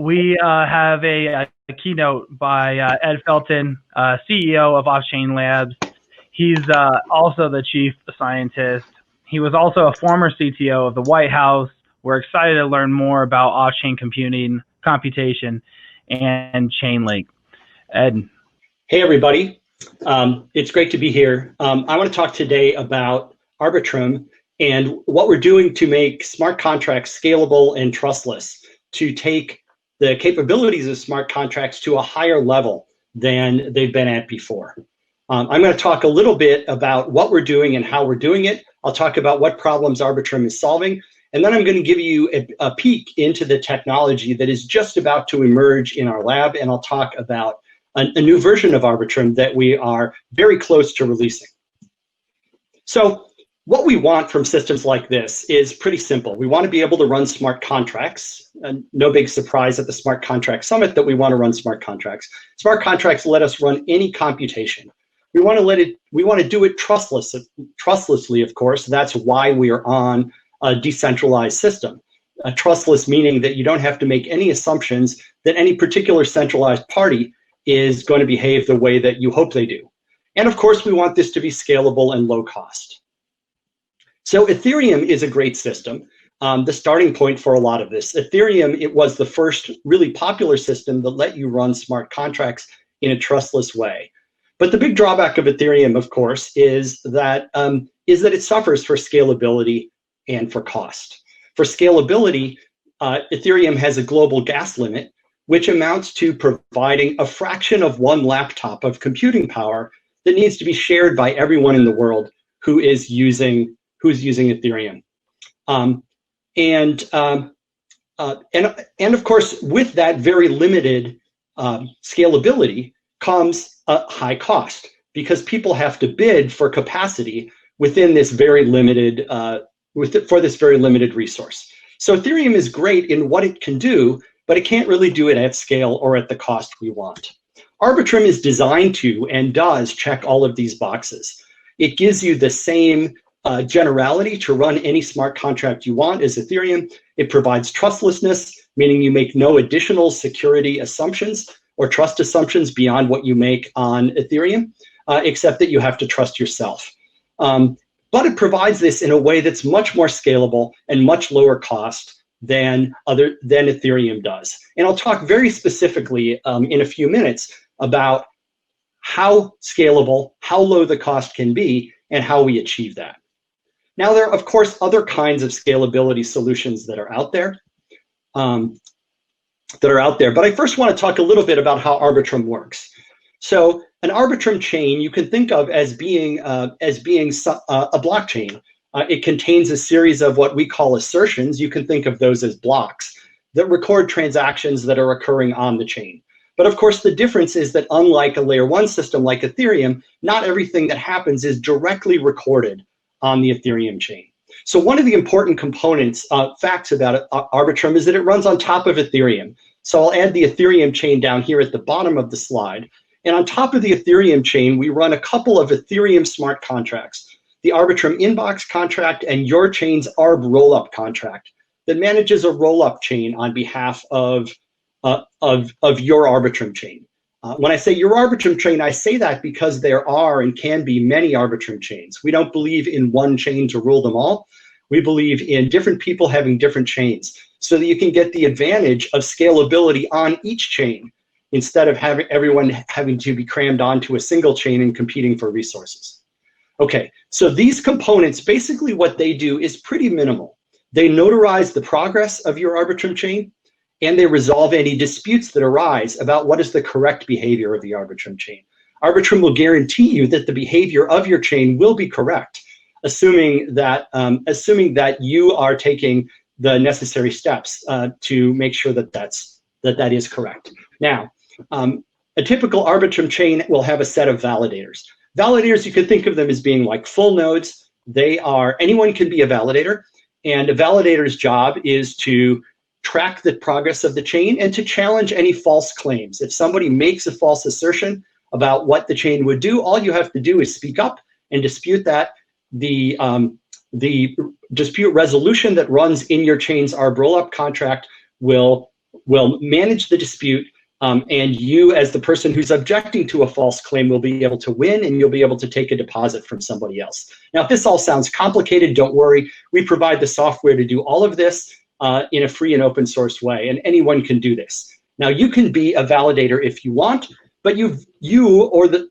We have a keynote by Ed Felten, CEO of Offchain Labs. He's also the chief scientist. He was also a former CTO of the White House. We're excited to learn more about off-chain computing, computation, and Chainlink. Ed. Hey, everybody. It's great to be here. I want to talk today about Arbitrum and what we're doing to make smart contracts scalable and trustless, to take the capabilities of smart contracts to a higher level than they've been at before. I'm going to talk a little bit about what we're doing and how we're doing it. I'll talk about what problems Arbitrum is solving, and then I'm going to give you a peek into the technology that is just about to emerge in our lab, and I'll talk about a new version of Arbitrum that we are very close to releasing. So what we want from systems like this is pretty simple. We want to be able to run smart contracts. And no big surprise at the Smart Contract Summit that we want to run smart contracts. Smart contracts let us run any computation. We want to do it trustlessly, of course. That's why we are on a decentralized system. Trustless meaning that you don't have to make any assumptions that any particular centralized party is going to behave the way that you hope they do. And of course, we want this to be scalable and low cost. So Ethereum is a great system, the starting point for a lot of this. Ethereum, it was the first really popular system that let you run smart contracts in a trustless way. But the big drawback of Ethereum, of course, is that it suffers for scalability and for cost. For scalability, Ethereum has a global gas limit, which amounts to providing a fraction of one laptop of computing power that needs to be shared by everyone in the world who is using Ethereum. And of course, with that very limited scalability comes a high cost, because people have to bid for capacity within this very limited for this very limited resource. So Ethereum is great in what it can do, but it can't really do it at scale or at the cost we want. Arbitrum is designed to and does check all of these boxes. It gives you the same generality to run any smart contract you want as Ethereum. It provides trustlessness, meaning you make no additional security assumptions or trust assumptions beyond what you make on Ethereum, except that you have to trust yourself. But it provides this in a way that's much more scalable and much lower cost than Ethereum does. And I'll talk very specifically in a few minutes about how scalable, how low the cost can be, and how we achieve that. Now, there are, of course, other kinds of scalability solutions that are out there. But I first want to talk a little bit about how Arbitrum works. So an Arbitrum chain you can think of as being a blockchain. It contains a series of what we call assertions. You can think of those as blocks that record transactions that are occurring on the chain. But of course, the difference is that unlike a layer 1 system like Ethereum, not everything that happens is directly recorded on the Ethereum chain. So one of the important components, facts about Arbitrum, is that it runs on top of Ethereum. So I'll add the Ethereum chain down here at the bottom of the slide. And on top of the Ethereum chain, we run a couple of Ethereum smart contracts, the Arbitrum inbox contract and your chain's Arb rollup contract that manages a rollup chain on behalf of your Arbitrum chain. When I say your Arbitrum chain, I say that because there are and can be many Arbitrum chains. We don't believe in one chain to rule them all. We believe in different people having different chains so that you can get the advantage of scalability on each chain instead of having everyone having to be crammed onto a single chain and competing for resources. Okay, so these components, basically what they do is pretty minimal. They notarize the progress of your Arbitrum chain, and they resolve any disputes that arise about what is the correct behavior of the Arbitrum chain. Arbitrum will guarantee you that the behavior of your chain will be correct, assuming that you are taking the necessary steps to make sure that that is correct. Now, a typical Arbitrum chain will have a set of validators. Validators, you could think of them as being like full nodes. Anyone can be a validator, and a validator's job is to track the progress of the chain and to challenge any false claims. If somebody makes a false assertion about what the chain would do, all you have to do is speak up and dispute that. The dispute resolution that runs in your chain's Arb rollup contract will manage the dispute, and you, as the person who's objecting to a false claim, will be able to win, and you'll be able to take a deposit from somebody else. Now, if this all sounds complicated, don't worry. We provide the software to do all of this in a free and open source way, and anyone can do this. Now, you can be a validator if you want, but you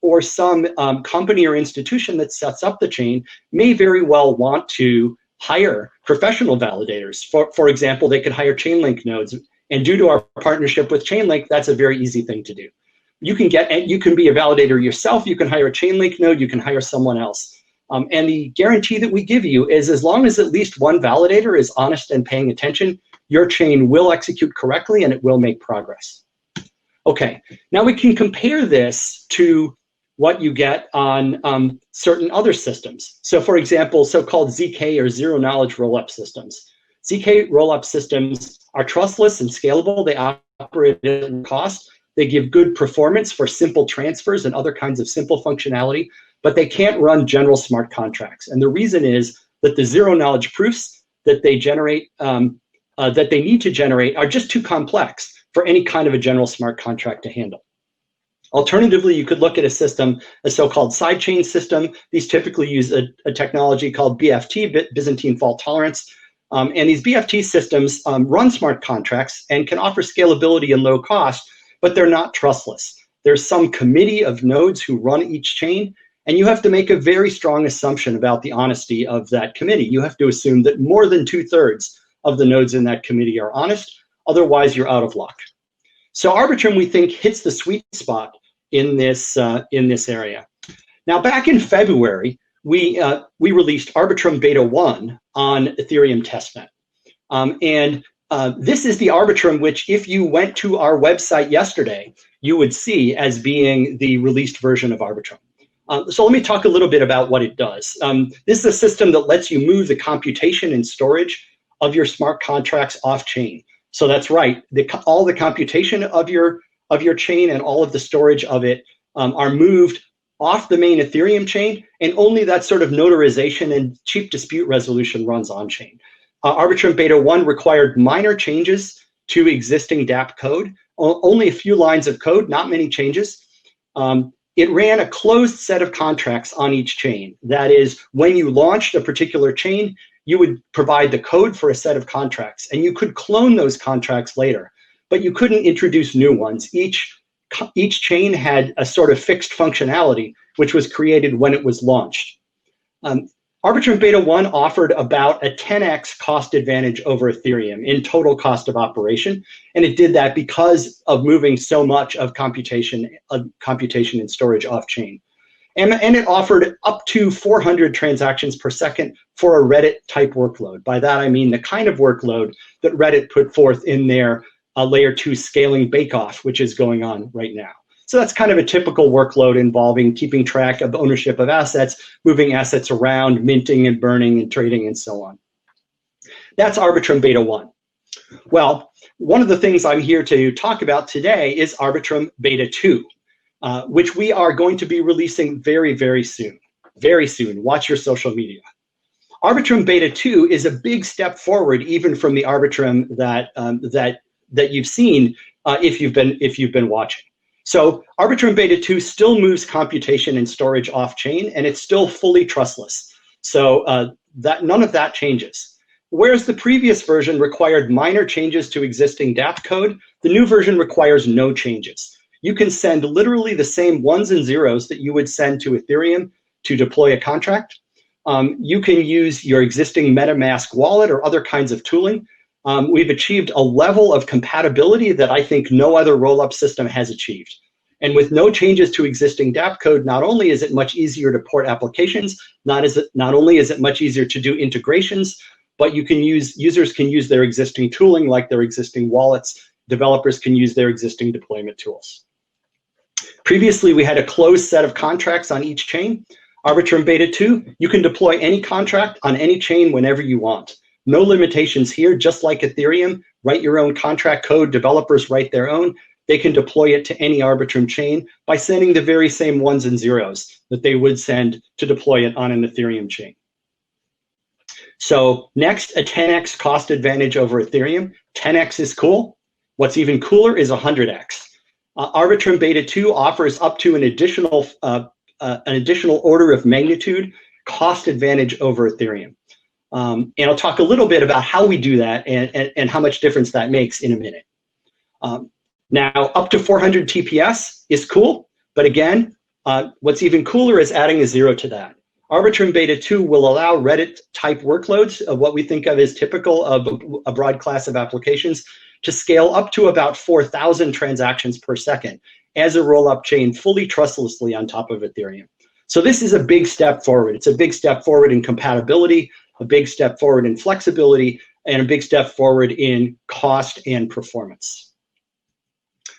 or some company or institution that sets up the chain may very well want to hire professional validators. For example, they could hire Chainlink nodes. And due to our partnership with Chainlink, that's a very easy thing to do. You can be a validator yourself. You can hire a Chainlink node. You can hire someone else. And the guarantee that we give you is, as long as at least one validator is honest and paying attention, your chain will execute correctly and it will make progress. Okay, now we can compare this to what you get on certain other systems. So for example, so-called ZK or zero knowledge rollup systems. ZK rollup systems are trustless and scalable. They operate at low cost. They give good performance for simple transfers and other kinds of simple functionality, but they can't run general smart contracts. And the reason is that the zero knowledge proofs that they generate, that they need to generate, are just too complex for any kind of a general smart contract to handle. Alternatively, you could look at a system, a so-called sidechain system. These typically use a technology called BFT, Byzantine fault tolerance. And these BFT systems run smart contracts and can offer scalability and low cost, but they're not trustless. There's some committee of nodes who run each chain, and you have to make a very strong assumption about the honesty of that committee. You have to assume that more than 2/3 of the nodes in that committee are honest, otherwise you're out of luck. So Arbitrum, we think, hits the sweet spot in this area. Now, back in February, we released Arbitrum Beta 1 on Ethereum testnet. This is the Arbitrum which, if you went to our website yesterday, you would see as being the released version of Arbitrum. So let me talk a little bit about what it does. This is a system that lets you move the computation and storage of your smart contracts off-chain. So that's right, all the computation of your chain and all of the storage of it are moved off the main Ethereum chain, and only that sort of notarization and cheap dispute resolution runs on-chain. Arbitrum Beta 1 required minor changes to existing dApp code, only a few lines of code, not many changes. It ran a closed set of contracts on each chain. That is, when you launched a particular chain, you would provide the code for a set of contracts, and you could clone those contracts later, but you couldn't introduce new ones. Each chain had a sort of fixed functionality, which was created when it was launched. Arbitrum Beta 1 offered about a 10x cost advantage over Ethereum in total cost of operation, and it did that because of moving so much of computation and storage off-chain. And it offered up to 400 transactions per second for a Reddit-type workload. By that, I mean the kind of workload that Reddit put forth in their layer 2 scaling bake-off, which is going on right now. So that's kind of a typical workload involving keeping track of ownership of assets, moving assets around, minting and burning and trading and so on. That's Arbitrum Beta 1. Well, one of the things I'm here to talk about today is Arbitrum Beta 2, which we are going to be releasing very, very soon. Very soon. Watch your social media. Arbitrum Beta 2 is a big step forward, even from the Arbitrum that you've seen if you've been watching. So Arbitrum Beta 2 still moves computation and storage off-chain, and it's still fully trustless. So none of that changes. Whereas the previous version required minor changes to existing dApp code, the new version requires no changes. You can send literally the same ones and zeros that you would send to Ethereum to deploy a contract. You can use your existing MetaMask wallet or other kinds of tooling. We've achieved a level of compatibility that I think no other rollup system has achieved. And with no changes to existing dApp code, not only is it much easier to port applications, not only is it much easier to do integrations, but users can use their existing tooling like their existing wallets. Developers can use their existing deployment tools. Previously, we had a closed set of contracts on each chain. Arbitrum Beta 2, you can deploy any contract on any chain whenever you want. No limitations here, just like Ethereum. Write your own contract code, developers write their own. They can deploy it to any Arbitrum chain by sending the very same ones and zeros that they would send to deploy it on an Ethereum chain. So next, a 10x cost advantage over Ethereum. 10x is cool. What's even cooler is 100x. Arbitrum Beta 2 offers up to an additional order of magnitude cost advantage over Ethereum. And I'll talk a little bit about how we do that and how much difference that makes in a minute. Now, up to 400 TPS is cool, but again, what's even cooler is adding a 0 to that. Arbitrum Beta 2 will allow Reddit-type workloads of what we think of as typical of a broad class of applications to scale up to about 4,000 transactions per second as a roll-up chain fully trustlessly on top of Ethereum. So this is a big step forward. It's a big step forward in compatibility, a big step forward in flexibility, and a big step forward in cost and performance.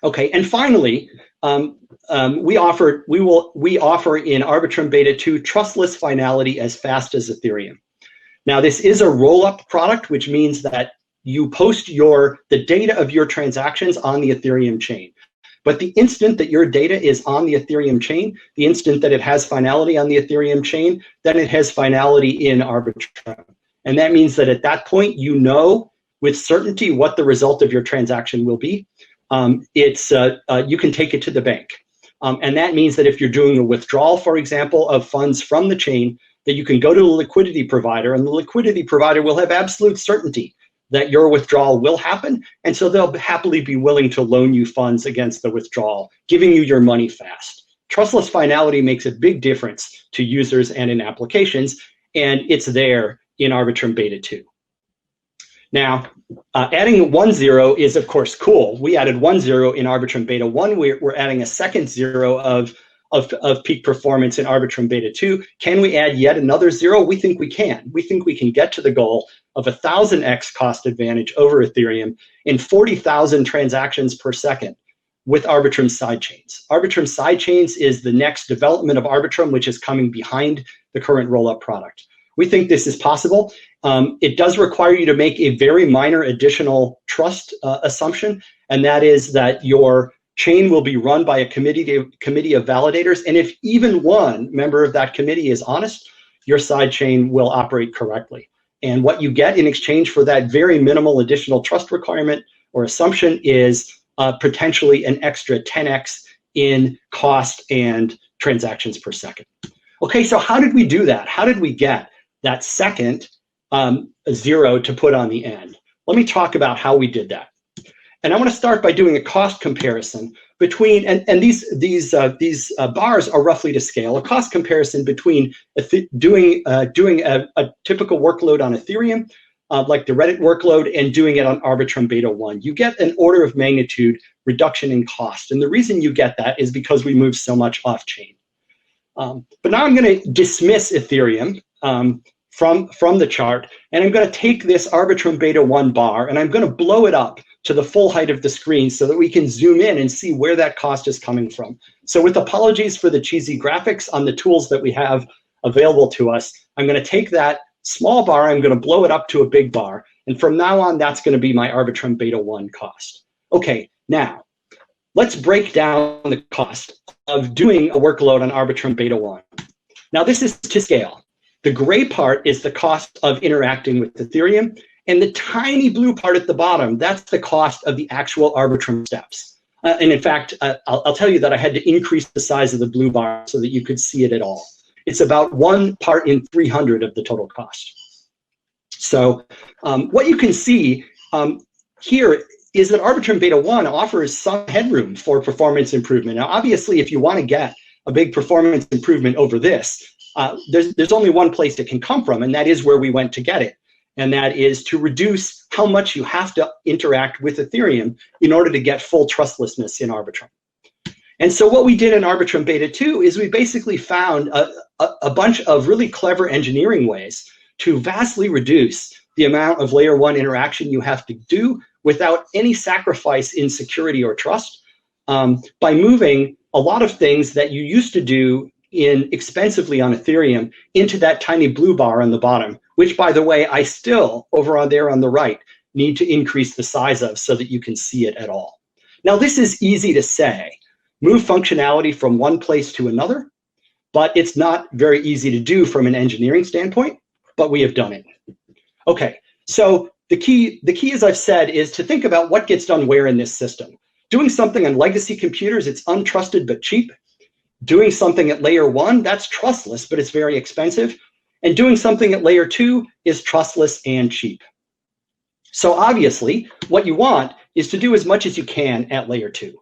Okay, and finally, we offer in Arbitrum Beta 2 trustless finality as fast as Ethereum. Now, this is a roll-up product, which means that you post the data of your transactions on the Ethereum chain. But the instant that your data is on the Ethereum chain, the instant that it has finality on the Ethereum chain, then it has finality in Arbitrum. And that means that at that point, you know with certainty what the result of your transaction will be. You can take it to the bank. And that means that if you're doing a withdrawal, for example, of funds from the chain, that you can go to a liquidity provider, and the liquidity provider will have absolute certainty that your withdrawal will happen, and so they'll happily be willing to loan you funds against the withdrawal, giving you your money fast. Trustless finality makes a big difference to users and in applications, and it's there in Arbitrum Beta 2. Now, adding 1.0 is, of course, cool. We added 1.0 in Arbitrum Beta 1. We're adding a second 0 of peak performance in Arbitrum Beta 2. Can we add yet another 0? We think we can. We think we can get to the goal of 1,000x cost advantage over Ethereum in 40,000 transactions per second with Arbitrum sidechains. Arbitrum sidechains is the next development of Arbitrum, which is coming behind the current rollup product. We think this is possible. It does require you to make a very minor additional trust assumption, and that is that your chain will be run by a committee of validators, and if even one member of that committee is honest, your sidechain will operate correctly. And what you get in exchange for that very minimal additional trust requirement or assumption is potentially an extra 10x in cost and transactions per second. Okay, so how did we do that? How did we get that second 0 to put on the end? Let me talk about how we did that. And I want to start by doing a cost comparison between, and these bars are roughly to scale, a cost comparison between doing a typical workload on Ethereum, like the Reddit workload, and doing it on Arbitrum Beta 1. You get an order of magnitude reduction in cost. And the reason you get that is because we move so much off-chain. But now I'm going to dismiss Ethereum from the chart, and I'm going to take this Arbitrum Beta 1 bar, and I'm going to blow it up to the full height of the screen so that we can zoom in and see where that cost is coming from. So with apologies for the cheesy graphics on the tools that we have available to us, I'm going to take that small bar, I'm going to blow it up to a big bar, and from now on, that's going to be my Arbitrum Beta 1 cost. Okay, now, let's break down the cost of doing a workload on Arbitrum Beta 1. Now, this is to scale. The gray part is the cost of interacting with Ethereum, and the tiny blue part at the bottom, that's the cost of the actual Arbitrum steps. And in fact, I'll tell you that I had to increase the size of the blue bar so that you could see it at all. It's about 1 part in 300 of the total cost. So what you can see here is that Arbitrum Beta 1 offers some headroom for performance improvement. Now, obviously, if you want to get a big performance improvement over this, there's only one place it can come from, and that is where we went to get it. And that is to reduce how much you have to interact with Ethereum in order to get full trustlessness in Arbitrum. And so what we did in Arbitrum Beta 2 is we basically found a bunch of really clever engineering ways to vastly reduce the amount of layer 1 interaction you have to do without any sacrifice in security or trust, by moving a lot of things that you used to do expensively on Ethereum into that tiny blue bar on the bottom, which, by the way, I still, over on there on the right, need to increase the size of so that you can see it at all. Now, this is easy to say, move functionality from one place to another, but it's not very easy to do from an engineering standpoint, but we have done it. Okay, so the key, as I've said, is to think about what gets done where in this system. Doing something on legacy computers, it's untrusted but cheap. Doing something at layer 1, that's trustless, but it's very expensive. And doing something at layer 2 is trustless and cheap. So obviously, what you want is to do as much as you can at layer 2.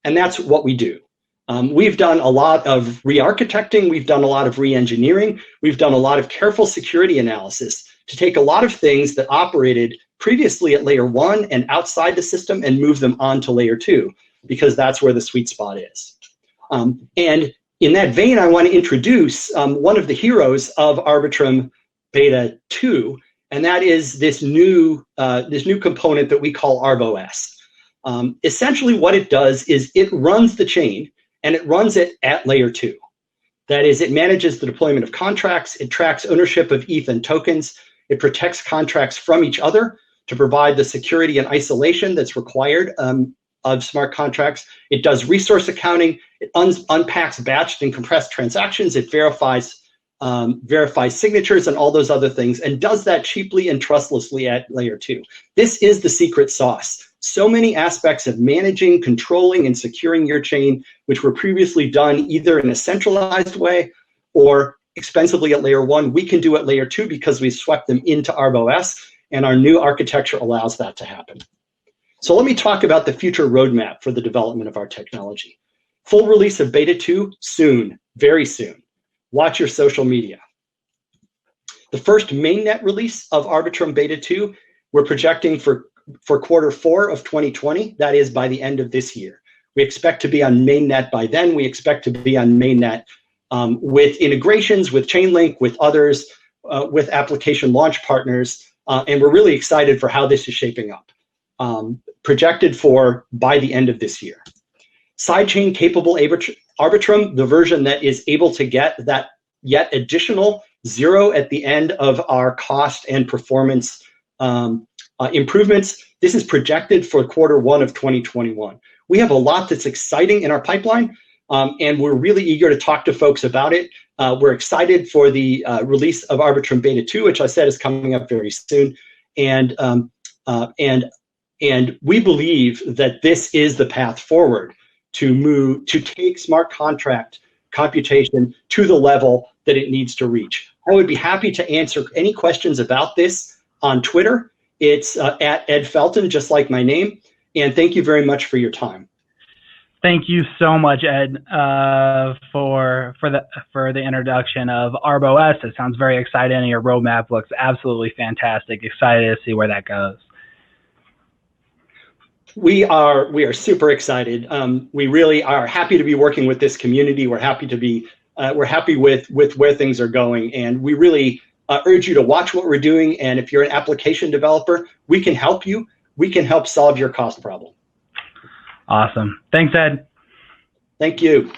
And that's what we do. We've done a lot of re-architecting, we've done a lot of re-engineering, we've done a lot of careful security analysis to take a lot of things that operated previously at layer 1 and outside the system and move them onto layer 2, because that's where the sweet spot is. And in that vein, I want to introduce one of the heroes of Arbitrum Beta 2, and that is this new component that we call ARVOS. Essentially what it does is it runs the chain, and it runs it at layer 2. That is, it manages the deployment of contracts, it tracks ownership of ETH and tokens, it protects contracts from each other to provide the security and isolation that's required of smart contracts. It does resource accounting, it unpacks batched and compressed transactions, it verifies signatures and all those other things, and does that cheaply and trustlessly at layer 2. This is the secret sauce. So many aspects of managing, controlling, and securing your chain, which were previously done either in a centralized way or expensively at layer 1, we can do at layer 2 because we swept them into ARBOS, and our new architecture allows that to happen. So let me talk about the future roadmap for the development of our technology. Full release of Beta 2 soon, very soon. Watch your social media. The first mainnet release of Arbitrum Beta 2, we're projecting for Q4 of 2020, that is by the end of this year. We expect to be on mainnet by then. We expect to be on mainnet with integrations, with Chainlink, with others, with application launch partners, and we're really excited for how this is shaping up. Projected for by the end of this year. Sidechain capable Arbitrum, the version that is able to get that yet additional 0 at the end of our cost and performance improvements. This is projected for Q1 of 2021. We have a lot that's exciting in our pipeline, and we're really eager to talk to folks about it. We're excited for the release of Arbitrum Beta 2, which I said is coming up very soon. And we believe that this is the path forward to take smart contract computation to the level that it needs to reach. I would be happy to answer any questions about this on Twitter. It's at Ed Felten, just like my name. And thank you very much for your time. Thank you so much, Ed, for the introduction of ARBOS. It sounds very exciting, and your roadmap looks absolutely fantastic. Excited to see where that goes. We are super excited. We really are happy to be working with this community. We're happy to be we're happy with where things are going, and we really urge you to watch what we're doing. And if you're an application developer, we can help you. We can help solve your cost problem. Awesome. Thanks, Ed. Thank you.